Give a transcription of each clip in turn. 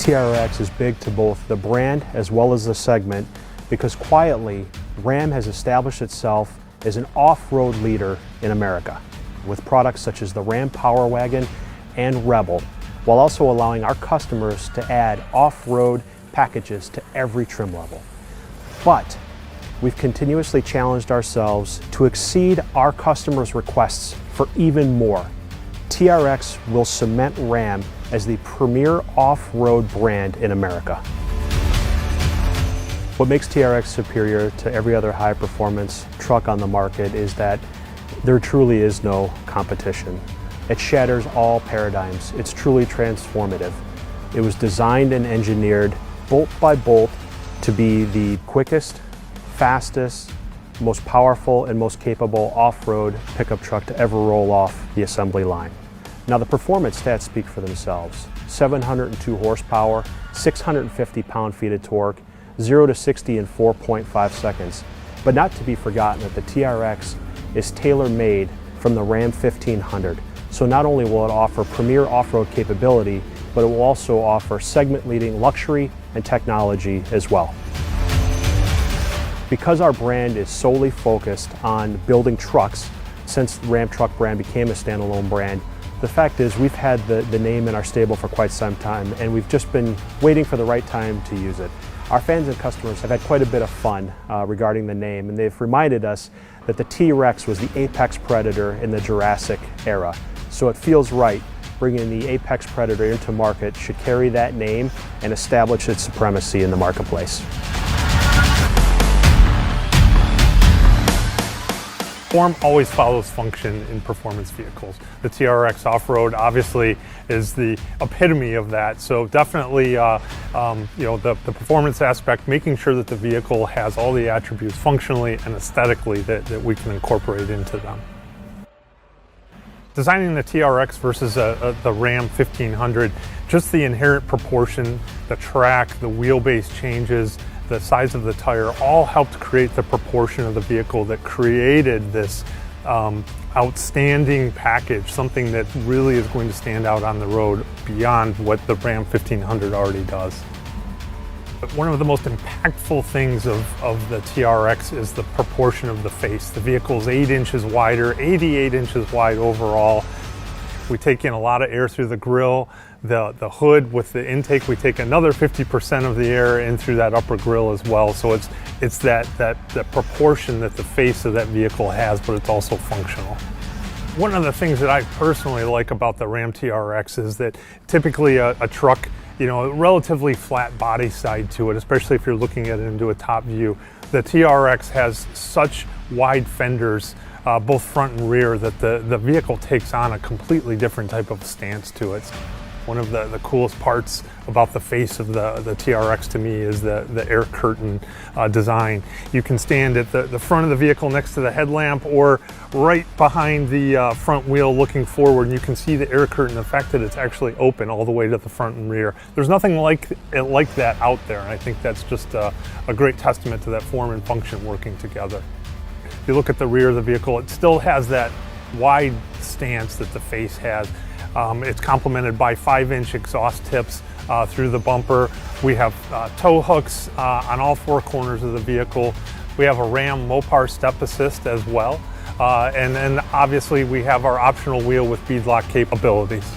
TRX is big to both the brand as well as the segment because quietly, Ram has established itself as an off-road leader in America with products such as the Ram Power Wagon and Rebel, while also allowing our customers to add off-road packages to every trim level. But we've continuously challenged ourselves to exceed our customers' requests for even more. TRX will cement Ram as the premier off-road brand in America. What makes TRX superior to every other high-performance truck on the market is that there truly is no competition. It shatters all paradigms. It's truly transformative. It was designed and engineered bolt by bolt to be the quickest, fastest, most powerful, and most capable off-road pickup truck to ever roll off the assembly line. Now the performance stats speak for themselves. 702 horsepower, 650 pound-feet of torque, 0 to 60 in 4.5 seconds. But not to be forgotten that the TRX is tailor-made from the Ram 1500. So not only will it offer premier off-road capability, but it will also offer segment-leading luxury and technology as well. Because our brand is solely focused on building trucks since the Ram truck brand became a standalone brand, the fact is we've had the name in our stable for quite some time and we've just been waiting for the right time to use it. Our fans and customers have had quite a bit of fun regarding the name, and they've reminded us that the T-Rex was the apex predator in the Jurassic era. So it feels right bringing the apex predator into market should carry that name and establish its supremacy in the marketplace. Form always follows function in performance vehicles. The TRX Off-Road obviously is the epitome of that. So definitely, the performance aspect, making sure that the vehicle has all the attributes functionally and aesthetically that we can incorporate into them. Designing the TRX versus the Ram 1500, just the inherent proportion, the track, the wheelbase changes, the size of the tire, all helped create the proportion of the vehicle that created this outstanding package, something that really is going to stand out on the road beyond what the Ram 1500 already does. But one of the most impactful things of the TRX is the proportion of the face. The vehicle's 8 inches wider, 88 inches wide overall. We take in a lot of air through the grille. The hood with the intake, we take another 50% of the air in through that upper grille as well. So it's that proportion that the face of that vehicle has, but it's also functional. One of the things that I personally like about the Ram TRX is that typically a truck, a relatively flat body side to it, especially if you're looking at it into a top view. The TRX has such wide fenders, both front and rear, that the vehicle takes on a completely different type of stance to it. One of the coolest parts about the face of the TRX to me is the air curtain design. You can stand at the front of the vehicle next to the headlamp or right behind the front wheel looking forward, and you can see the air curtain, the fact that it's actually open all the way to the front and rear. There's nothing like that out there, and I think that's just a great testament to that form and function working together. If you look at the rear of the vehicle, it still has that wide stance that the face has. It's complemented by 5-inch exhaust tips through the bumper. We have tow hooks on all 4 corners of the vehicle. We have a Ram Mopar step assist as well. And then obviously we have our optional wheel with beadlock capabilities.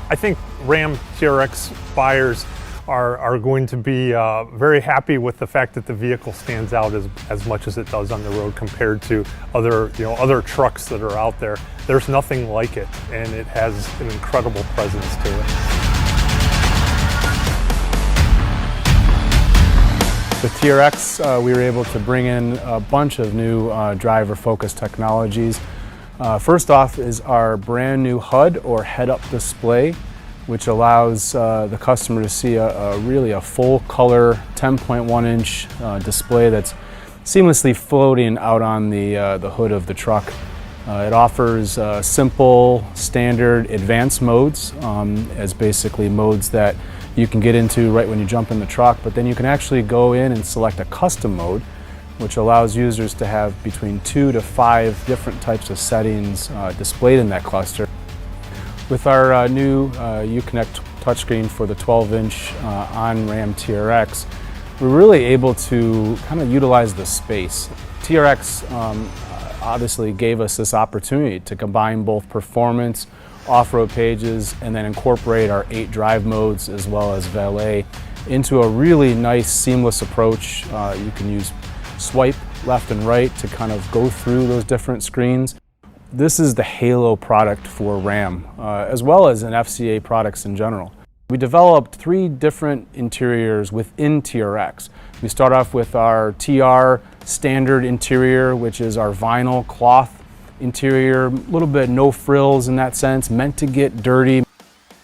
I think Ram TRX buyers are going to be very happy with the fact that the vehicle stands out as much as it does on the road compared to other trucks that are out there. There's nothing like it, and it has an incredible presence to it. With TRX, we were able to bring in a bunch of new driver-focused technologies. First off is our brand new HUD, or head-up display, which allows the customer to see really a full color 10.1-inch display that's seamlessly floating out on the hood of the truck. It offers simple, standard, advanced modes as basically modes that you can get into right when you jump in the truck, but then you can actually go in and select a custom mode, which allows users to have between 2 to 5 different types of settings displayed in that cluster. With our new Uconnect touchscreen for the 12-inch on Ram TRX, we're really able to kind of utilize the space. TRX obviously gave us this opportunity to combine both performance, off-road pages, and then incorporate our 8 drive modes as well as valet into a really nice seamless approach. You can use swipe left and right to kind of go through those different screens. This is the halo product for Ram, as well as in FCA products in general. We developed 3 different interiors within TRX. We start off with our TR standard interior, which is our vinyl cloth interior, a little bit no frills in that sense, meant to get dirty.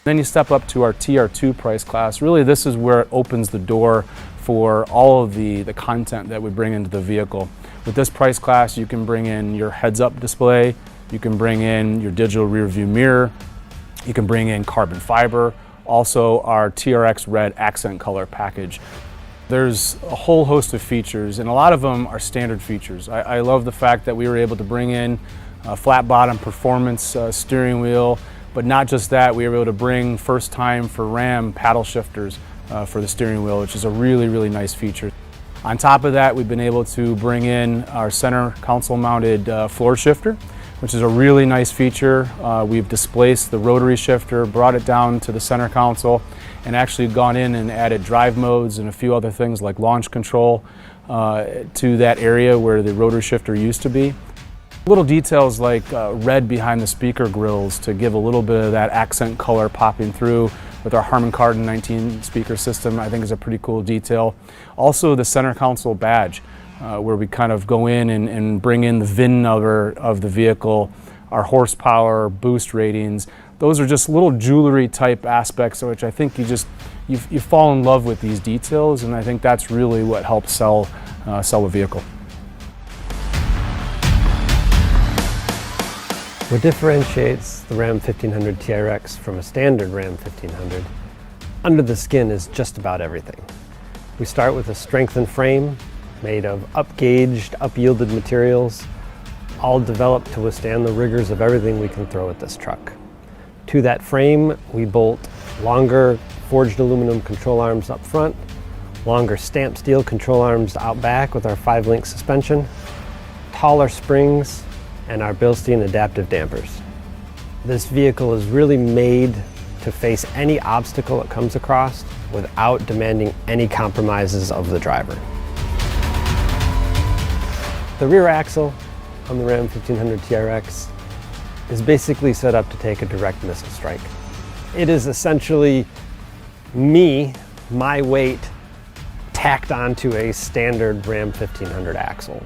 Then you step up to our TR2 price class. Really, this is where it opens the door for all of the content that we bring into the vehicle. With this price class, you can bring in your heads-up display, you can bring in your digital rear view mirror, you can bring in carbon fiber, also our TRX red accent color package. There's a whole host of features, and a lot of them are standard features. I love the fact that we were able to bring in a flat bottom performance steering wheel, but not just that, we were able to bring first time for Ram paddle shifters for the steering wheel, which is a really, really nice feature. On top of that, we've been able to bring in our center console mounted floor shifter, which is a really nice feature. We've displaced the rotary shifter, brought it down to the center console, and actually gone in and added drive modes and a few other things like launch control to that area where the rotary shifter used to be. Little details like red behind the speaker grills to give a little bit of that accent color popping through with our Harman Kardon 19 speaker system, I think is a pretty cool detail. Also the center console badge, where we kind of go in and bring in the VIN number of the vehicle, our horsepower, boost ratings. Those are just little jewelry type aspects which I think you fall in love with these details, and I think that's really what helps sell a vehicle. What differentiates the Ram 1500 TRX from a standard Ram 1500 under the skin is just about everything. We start with a strengthened frame made of up-gauged, up-yielded materials, all developed to withstand the rigors of everything we can throw at this truck. To that frame, we bolt longer forged aluminum control arms up front, longer stamped steel control arms out back with our 5-link suspension, taller springs, and our Bilstein adaptive dampers. This vehicle is really made to face any obstacle it comes across without demanding any compromises of the driver. The rear axle on the Ram 1500 TRX is basically set up to take a direct missile strike. It is essentially my weight, tacked onto a standard Ram 1500 axle.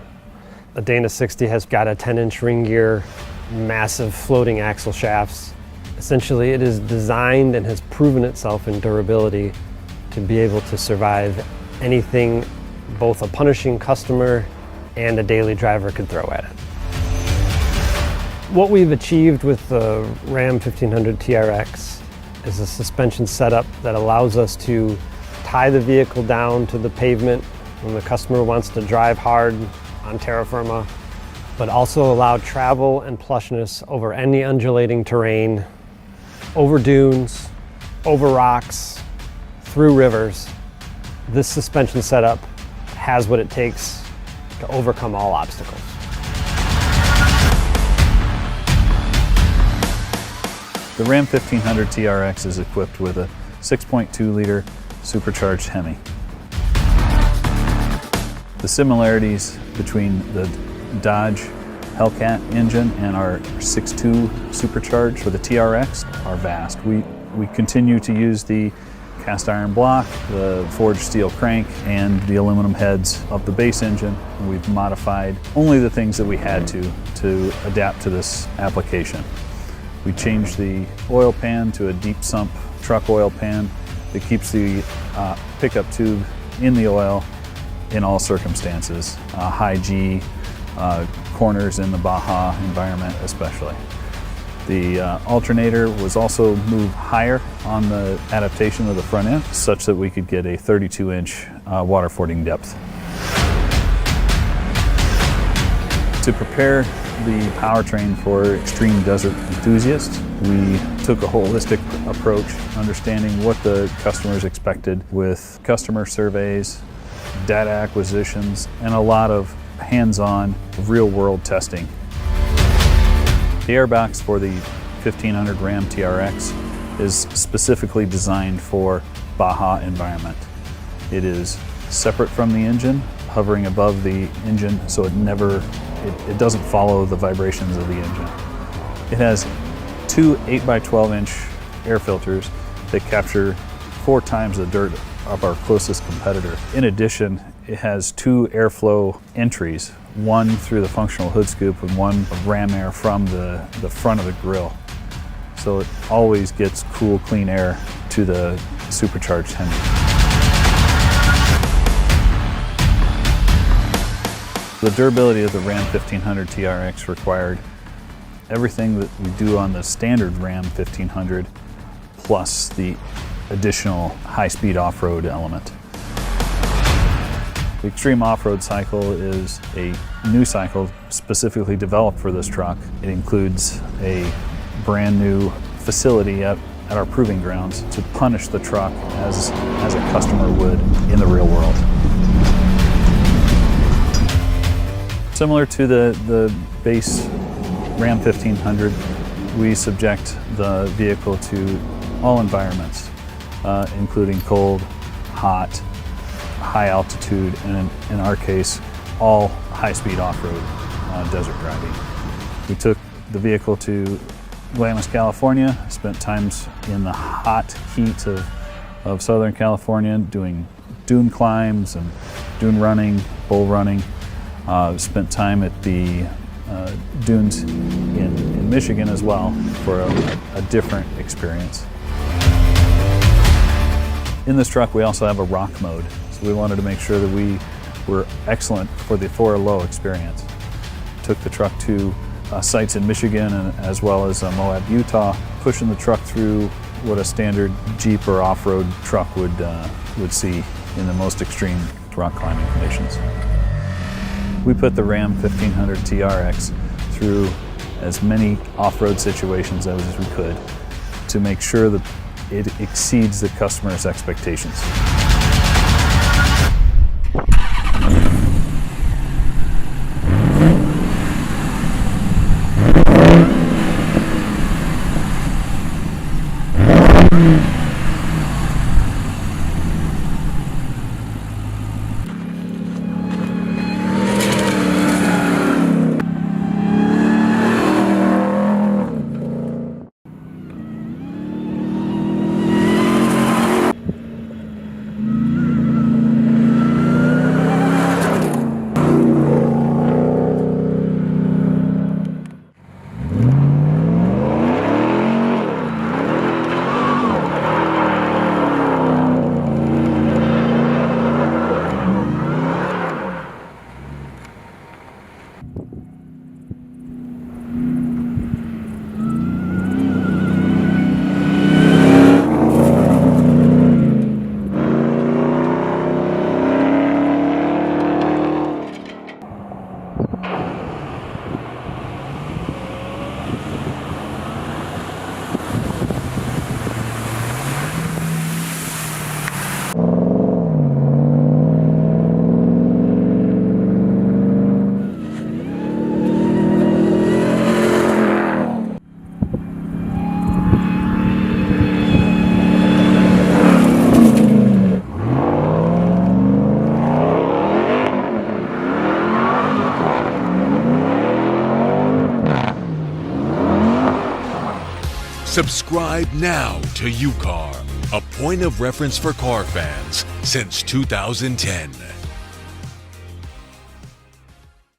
The Dana 60 has got a 10-inch ring gear, massive floating axle shafts. Essentially, it is designed and has proven itself in durability to be able to survive anything both a punishing customer and a daily driver could throw at it. What we've achieved with the Ram 1500 TRX is a suspension setup that allows us to tie the vehicle down to the pavement when the customer wants to drive hard on terra firma, but also allow travel and plushness over any undulating terrain, over dunes, over rocks, through rivers. This suspension setup has what it takes to overcome all obstacles. The Ram 1500 TRX is equipped with a 6.2-liter supercharged Hemi. The similarities between the Dodge Hellcat engine and our 6.2 supercharged for the TRX are vast. We continue to use the cast iron block, the forged steel crank, and the aluminum heads of the base engine. We've modified only the things that we had to adapt to this application. We changed the oil pan to a deep sump truck oil pan that keeps the pickup tube in the oil in all circumstances, high G, corners in the Baja environment especially. The alternator was also moved higher on the adaptation of the front end such that we could get a 32-inch water fording depth. To prepare the powertrain for extreme desert enthusiasts, we took a holistic approach, understanding what the customers expected with customer surveys, data acquisitions, and a lot of hands-on, real-world testing. The airbox for the 1500 Ram TRX is specifically designed for Baja environment. It is separate from the engine, hovering above the engine, so it doesn't follow the vibrations of the engine. It has two 8x12-inch air filters that capture 4 times the dirt of our closest competitor. In addition, it has 2 airflow entries, one through the functional hood scoop and one of ram air from the front of the grille. So it always gets cool, clean air to the supercharged engine. The durability of the Ram 1500 TRX required everything that we do on the standard Ram 1500 plus the additional high-speed off-road element. The Extreme Off-Road cycle is a new cycle specifically developed for this truck. It includes a brand new facility at our proving grounds to punish the truck as a customer would in the real world. Similar to the base Ram 1500, we subject the vehicle to all environments, including cold, hot, high altitude, and in our case, all high-speed off-road desert driving. We took the vehicle to Glamis, California, spent times in the hot heat of Southern California doing dune climbs and dune running, bull running. Spent time at the dunes in Michigan as well for a different experience. In this truck we also have a rock mode, so we wanted to make sure that we were excellent for the 4-low experience. Took the truck to sites in Michigan and as well as Moab, Utah, pushing the truck through what a standard Jeep or off-road truck would see in the most extreme rock climbing conditions. We put the Ram 1500 TRX through as many off-road situations as we could to make sure that it exceeds the customer's expectations. Subscribe now to UCar, a point of reference for car fans since 2010.